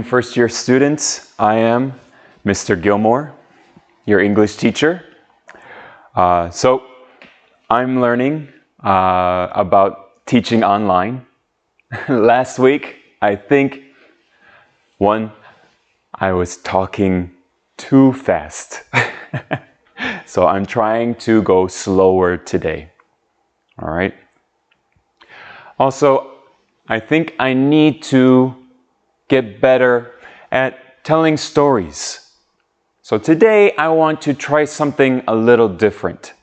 First year students, I am Mr. Gilmore, your English teacher. So I'm learning about teaching online. Last week, I think I was talking too fast. So I'm trying to go slower today. All right. Also, I think I need to get better at telling stories. So today I want to try something a little different.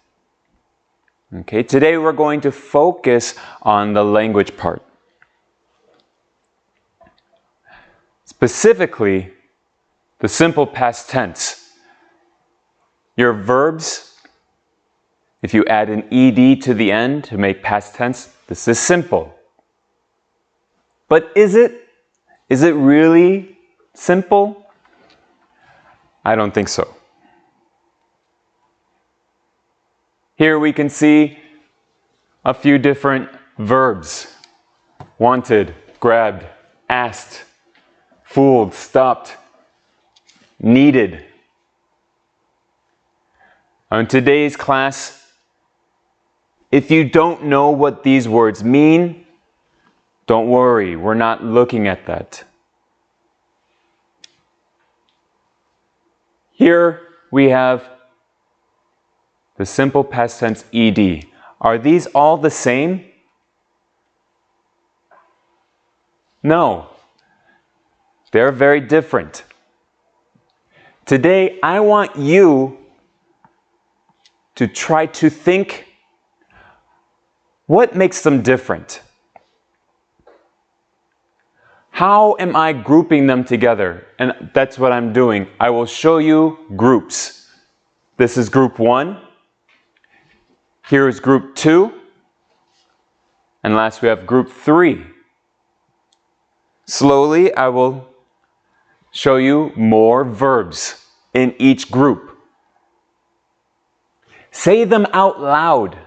Okay, today we're going to focus on the language part. Specifically, the simple past tense. Your verbs, if you add an ed to the end to make past tense, this is simple. But is it really simple? I don't think so. Here we can see a few different verbs. Wanted, grabbed, asked, fooled, stopped, needed. In today's class, if you don't know what these words mean, don't worry, we're not looking at that. Here we have the simple past tense ed. Are these all the same? No, they're very different. Today, I want you to try to think what makes them different. How am I grouping them together? And that's what I'm doing. I will show you groups. This is group 1. Here is group 2. And last we have group 3. Slowly, I will show you more verbs in each group. Say them out loud.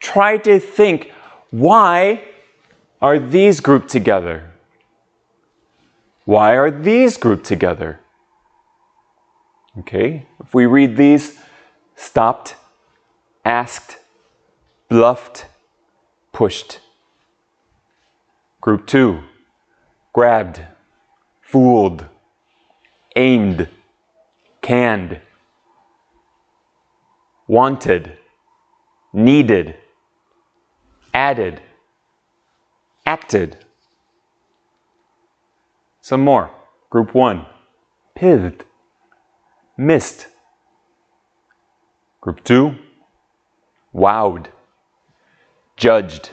Try to think, why are these grouped together? Why are these grouped together? Okay, if we read these, stopped, asked, bluffed, pushed. Group 2, grabbed, fooled, aimed, canned, wanted, needed, added, acted. Some more. Group 1, pithed, missed. Group 2, wowed, judged,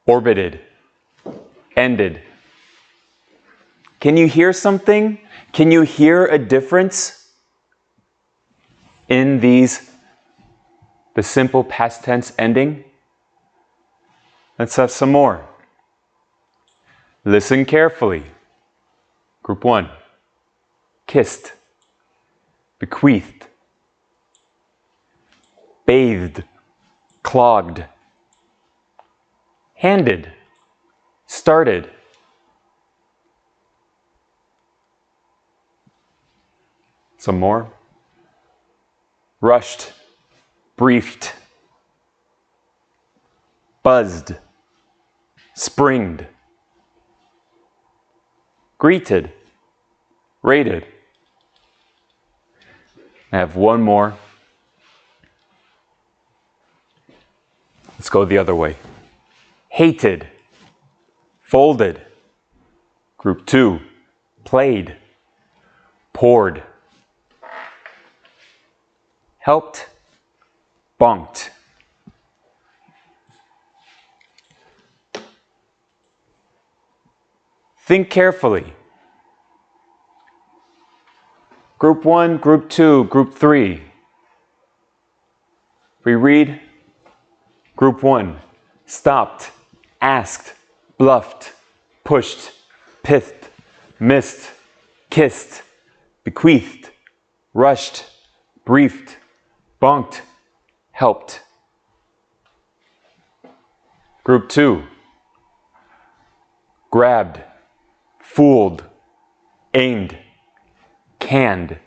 orbited, ended. Can you hear something? Can you hear a difference in the simple past tense ending? Let's have some more. Listen carefully. Group 1, kissed, bequeathed, bathed, clogged, handed, started. Some more. Rushed, briefed, buzzed, springed, greeted, rated. I have one more. Let's go the other way. Hated, folded. Group 2, played, poured, helped, bunked. Think carefully. Group 1, Group 2, Group 3. We read Group 1, stopped, asked, bluffed, pushed, pithed, missed, kissed, bequeathed, rushed, briefed, bunked, helped. Group 2, grabbed, fooled, aimed, canned,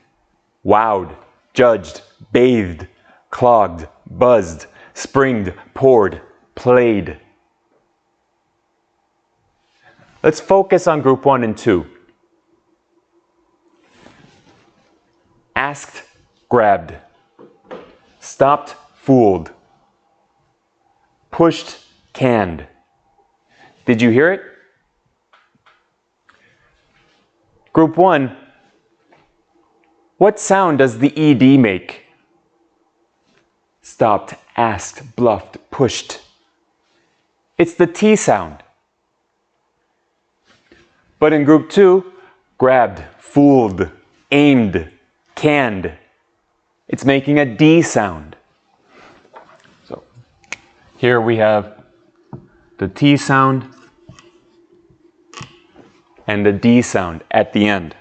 wowed, judged, bathed, clogged, buzzed, springed, poured, played. Let's focus on group 1 and 2. Asked, grabbed. Stopped, fooled. Pushed, canned. Did you hear it? Group 1, what sound does the ED make? Stopped, asked, bluffed, pushed. It's the T sound. But in group 2, grabbed, fooled, aimed, canned. It's making a D sound. So here we have the T sound and the D sound at the end.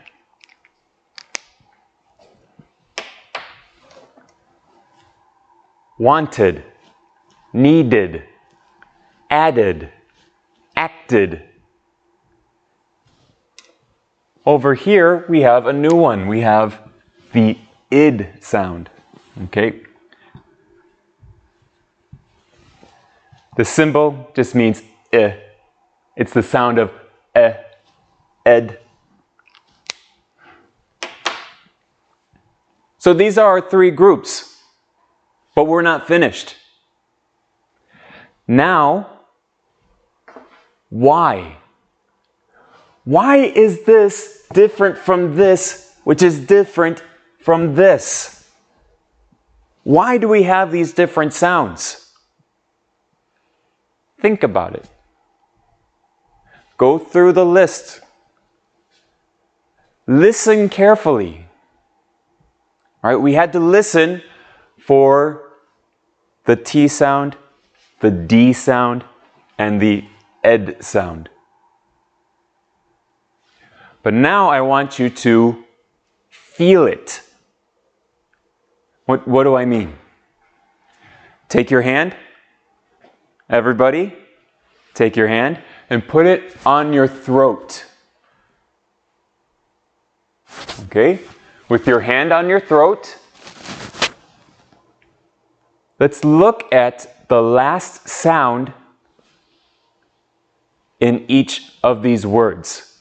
Wanted, needed, added, acted. Over here we have a new one. We have the id sound. Okay? The symbol just means eh. It's the sound of eh, ed. So these are our 3 groups, but we're not finished. Now, why? Why is this different from this, which is different from this? Why do we have these different sounds? Think about it. Go through the list. Listen carefully. All right, we had to listen for the T sound, the D sound, and the ed sound. But now I want you to feel it. What do I mean? Take your hand, everybody, take your hand and put it on your throat. Okay? With your hand on your throat, let's look at the last sound in each of these words.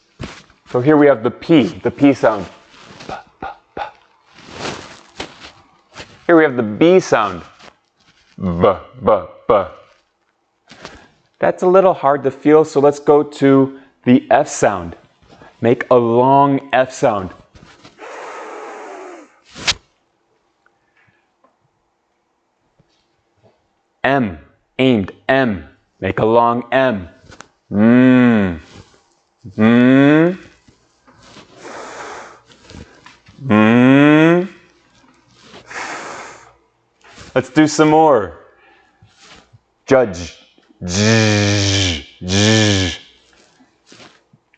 So here we have the P sound. Here we have the B sound. B. That's a little hard to feel, so let's go to the F sound. Make a long F sound. M, aimed, M. Make a long M. Let's do some more. Judge.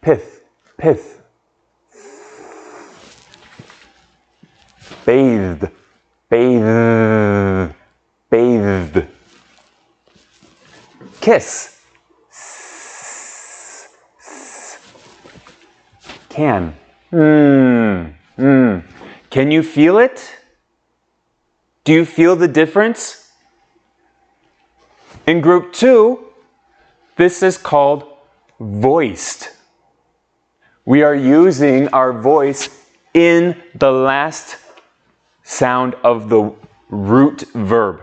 Pith. Bathed. Kiss. Can. Can you feel it? Do you feel the difference? In group 2, this is called voiced. We are using our voice in the last sound of the root verb,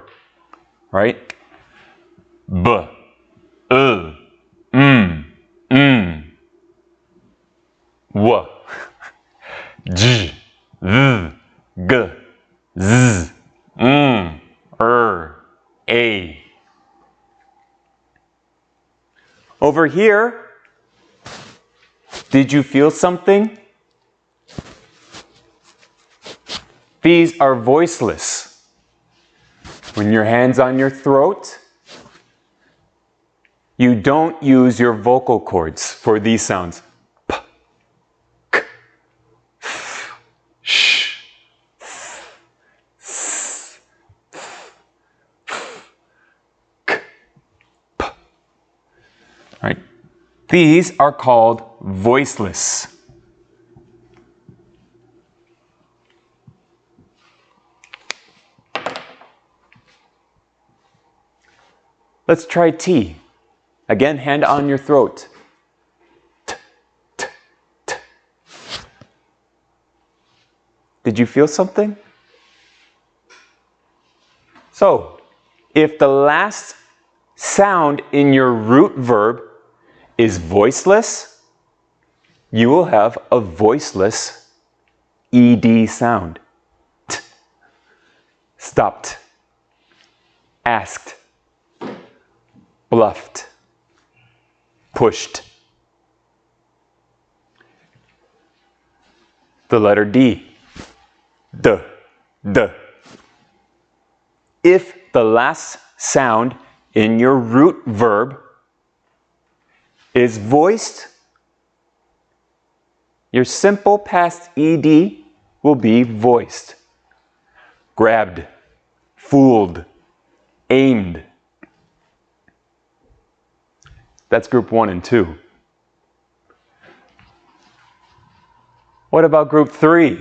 right? B, w, j, v, g, z, a. Over here, did you feel something? These are voiceless. When your hand's on your throat, you don't use your vocal cords for these sounds. P, k, f, sh, f, s, f, k, p. Right? These are called voiceless. Let's try T. Again, hand on your throat. T, t, t. Did you feel something? So, if the last sound in your root verb is voiceless, you will have a voiceless ed sound. T. Stopped. Asked. Bluffed. Pushed. The letter D. D. D. If the last sound in your root verb is voiced, your simple past ed will be voiced. Grabbed, fooled, aimed. That's group 1 and 2. What about group 3?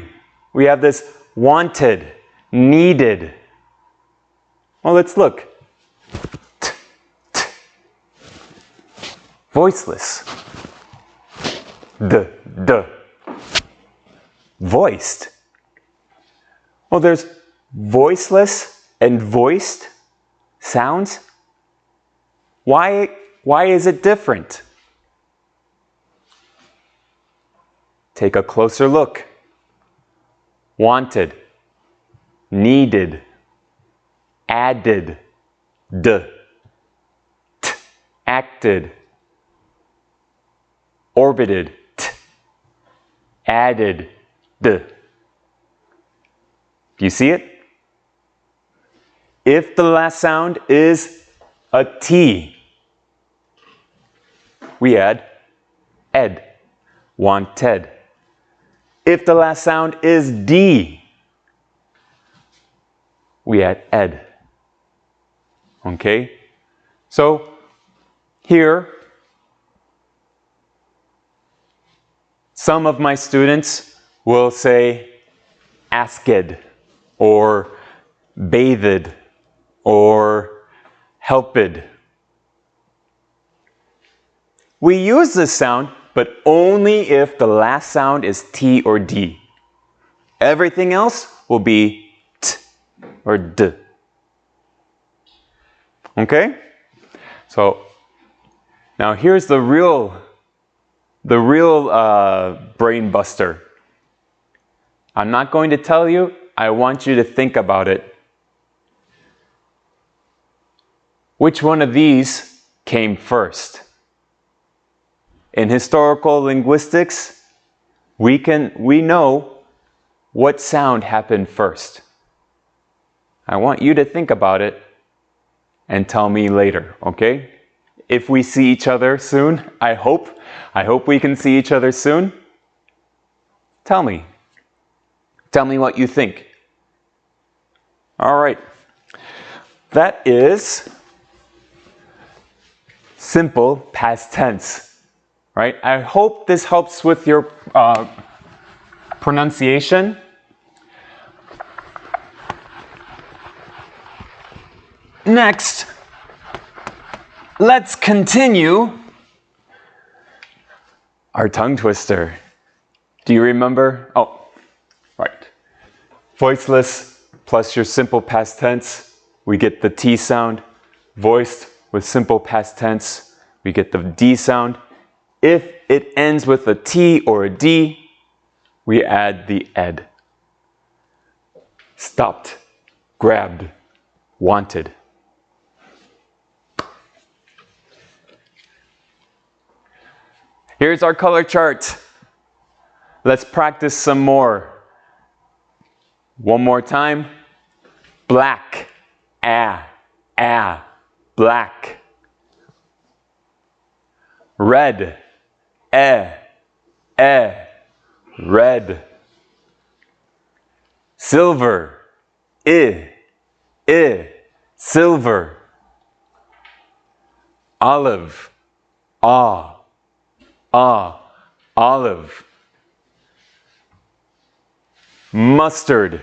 We have this wanted, needed. Well, let's look. T, t. Voiceless. D, d. Voiced. Well, there's voiceless and voiced sounds. Why is it different? Take a closer look. Wanted, needed, added, d, t, acted, orbited, t, added, d. Do you see it? If the last sound is a T, we add ed, wanted. If the last sound is D, we add ed. Okay? So, here, some of my students will say asked, or bathed, or helped. We use this sound, but only if the last sound is T or D. Everything else will be T or D. Okay? So, now here's the real brain buster. I'm not going to tell you, I want you to think about it. Which one of these came first? In historical linguistics, we know what sound happened first. I want you to think about it and tell me later, okay? If we see each other soon, I hope we can see each other soon. Tell me what you think. All right. That is simple past tense. Right? I hope this helps with your pronunciation. Next, let's continue our tongue twister. Do you remember? Oh, right. Voiceless plus your simple past tense, we get the T sound. Voiced with simple past tense, we get the D sound. If it ends with a T or a D, we add the ed. Stopped, grabbed, wanted. Here's our color chart. Let's practice some more. One more time. Black, black. Red, red. Silver, silver. Olive, olive. Mustard,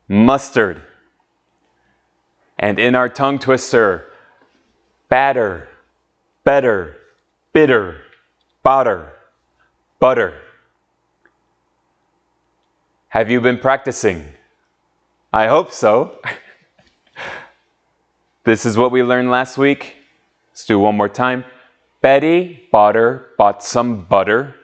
mustard. And in our tongue twister, batter, better, bitter, butter, butter. Have you been practicing? I hope so. This is what we learned last week. Let's do one more time. Betty bought some butter,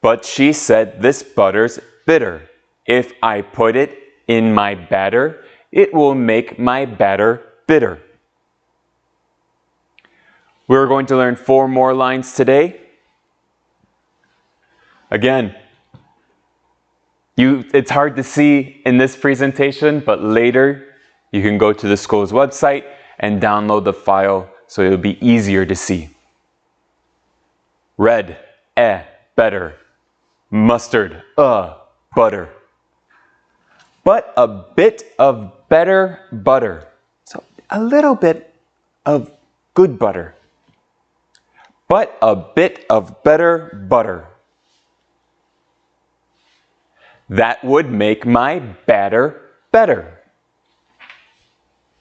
but she said this butter's bitter. If I put it in my batter, it will make my batter bitter. We're going to learn 4 more lines today. Again, it's hard to see in this presentation, but later you can go to the school's website and download the file so it'll be easier to see. Red, better. Mustard, butter. But a bit of better butter. So a little bit of good butter. But a bit of better butter. That would make my batter better.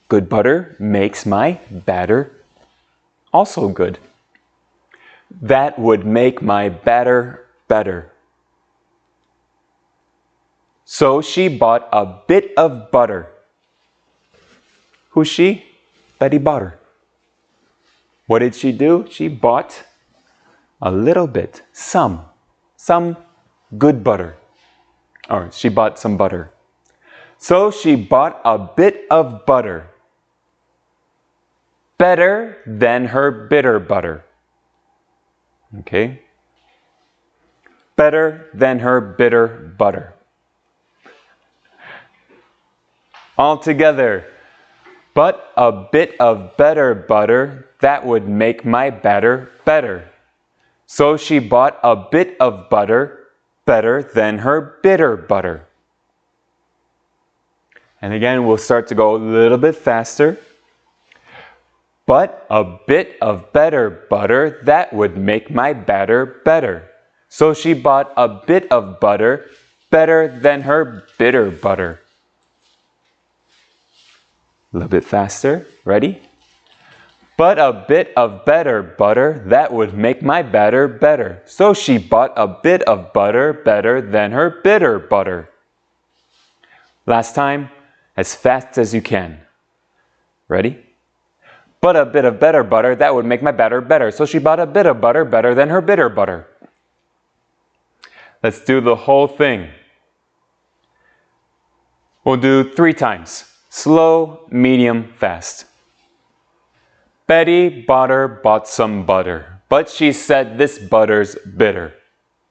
Good butter makes my batter also good. That would make my batter better. So she bought a bit of butter. Who's she? Betty Butter. What did she do? She bought a little bit, some good butter. Or she bought some butter. So she bought a bit of butter. Better than her bitter butter. Okay? Better than her bitter butter. All together. But a bit of better butter, that would make my batter better. So she bought a bit of butter, better than her bitter butter. And again, we'll start to go a little bit faster. But a bit of better butter, that would make my batter better. So she bought a bit of butter, better than her bitter butter. A little bit faster. Ready? But a bit of better butter, that would make my batter better. So she bought a bit of butter better than her bitter butter. Last time, as fast as you can. Ready? But a bit of better butter, that would make my batter better. So she bought a bit of butter better than her bitter butter. Let's do the whole thing. We'll do 3 times. Slow, medium, fast. Betty Butter bought some butter, but she said this butter's bitter.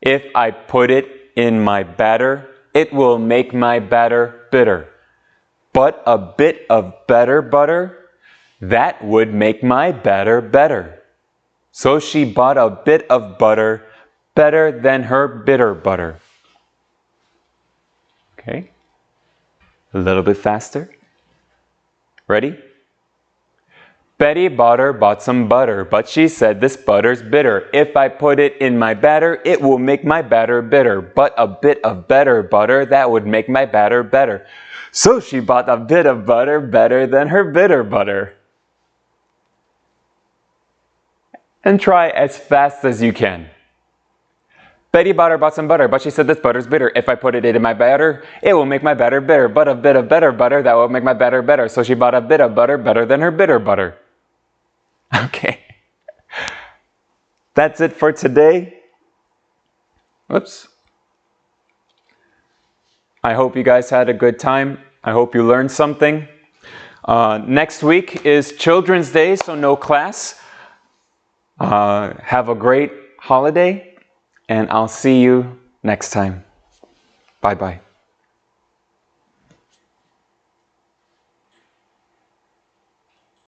If I put it in my batter, it will make my batter bitter. But a bit of better butter, that would make my batter better. So she bought a bit of butter better than her bitter butter. Okay? A little bit faster. Ready? Betty Butter bought some butter, but she said this butter's bitter. If I put it in my batter, it will make my batter bitter. But a bit of better butter, that would make my batter better. So she bought a bit of butter better than her bitter butter. And try as fast as you can. Betty Butter bought some butter, but she said this butter's bitter. If I put it in my batter, it will make my batter bitter. But a bit of better butter, that will make my batter better. So she bought a bit of butter better than her bitter butter. Okay. That's it for today. Whoops. I hope you guys had a good time. I hope you learned something. Next week is Children's Day, so no class. Have a great holiday. And I'll see you next time. Bye-bye.